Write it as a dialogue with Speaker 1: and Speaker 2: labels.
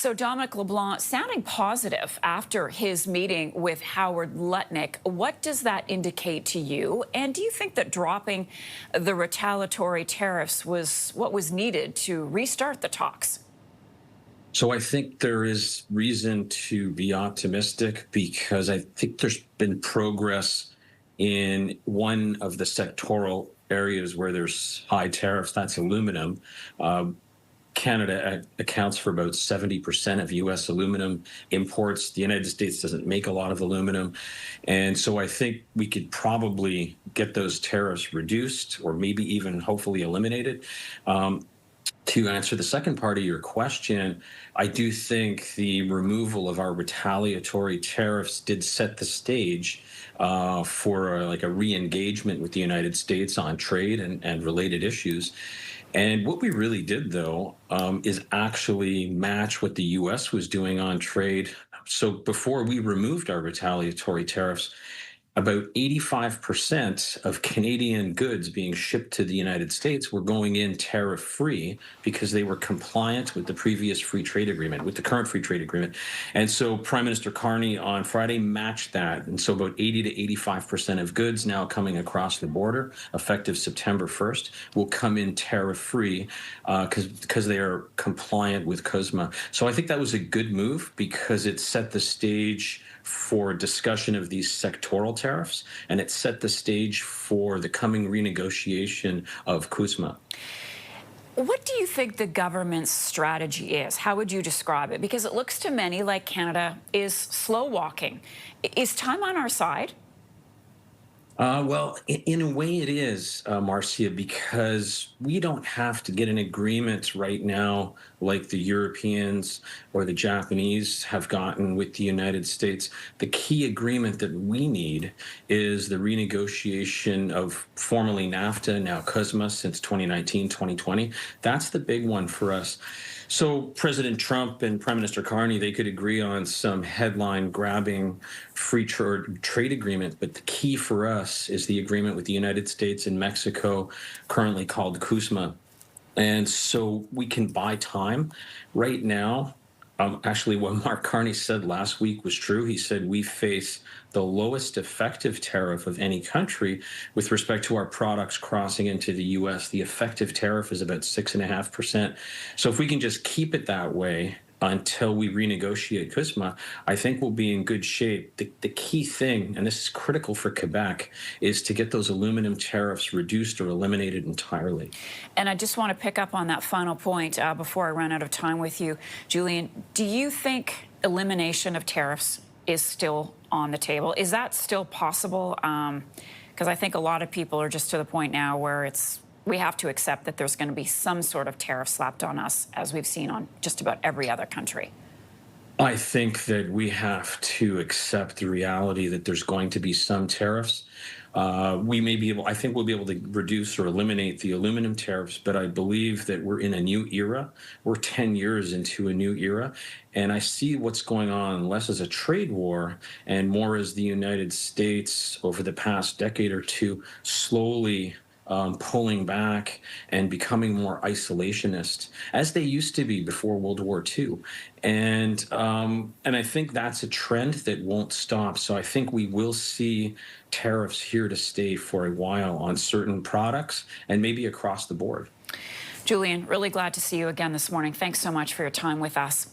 Speaker 1: So Dominic LeBlanc sounding positive after his meeting with Howard Lutnick. What does that indicate to you? And do you think that dropping the retaliatory tariffs was what was needed to restart the talks?
Speaker 2: So I think there is reason to be optimistic because I think there's been progress in one of the sectoral areas where there's high tariffs, that's aluminum. Canada accounts for about 70% of U.S. aluminum imports. The United States doesn't make a lot of aluminum. And so I think we could probably get those tariffs reduced or maybe even hopefully eliminated. To answer the second part of your question, I do think the removal of our retaliatory tariffs did set the stage for like a re-engagement with the United States on trade and related issues. And what we really did, though, is actually match what the U.S. was doing on trade. So before we removed our retaliatory tariffs, about 85% of Canadian goods being shipped to the United States were going in tariff-free because they were compliant with the previous free trade agreement, with the current free trade agreement. And so Prime Minister Carney on Friday matched that. And so about 80 to 85% of goods now coming across the border, effective September 1st, will come in tariff-free because they are compliant with CUSMA. So I think that was a good move because it set the stage for discussion of these sectoral tariffs, and it set the stage for the coming renegotiation of CUSMA.
Speaker 1: What do you think the government's strategy is? How would you describe it? Because it looks to many like Canada is slow walking. Is time on our side?
Speaker 2: Well, in a way it is, Marcia, because we don't have to get an agreement right now like the Europeans or the Japanese have gotten with the United States. The key agreement that we need is the renegotiation of formerly NAFTA, now CUSMA, since 2019, 2020. That's the big one for us. So President Trump and Prime Minister Carney, they could agree on some headline-grabbing free trade agreement, but the key for us is the agreement with the United States and Mexico, currently called CUSMA. And so we can buy time. Right now, actually, what Mark Carney said last week was true. He said we face the lowest effective tariff of any country with respect to our products crossing into the U.S. The effective tariff is about 6.5%. So if we can just keep it that way until we renegotiate CUSMA, I think we'll be in good shape. The key thing, and this is critical for Quebec, is to get those aluminum tariffs reduced or eliminated entirely.
Speaker 1: And I just want to pick up on that final point before I run out of time with you. Julien, do you think elimination of tariffs is still on the table? Is that still possible? Because I think a lot of people are just to the point now where we have to accept that there's going to be some sort of tariff slapped on us, as we've seen on just about every other country.
Speaker 2: I think that we have to accept the reality that there's going to be some tariffs. We may be able, I think we'll be able to reduce or eliminate the aluminum tariffs, but I believe that we're in a new era. We're 10 years into a new era, and I see what's going on less as a trade war and more as the United States over the past decade or two slowly pulling back and becoming more isolationist, as they used to be before World War II. And I think that's a trend that won't stop. So I think we will see tariffs here to stay for a while on certain products and maybe across the board.
Speaker 1: Julien, really glad to see you again this morning. Thanks so much for your time with us.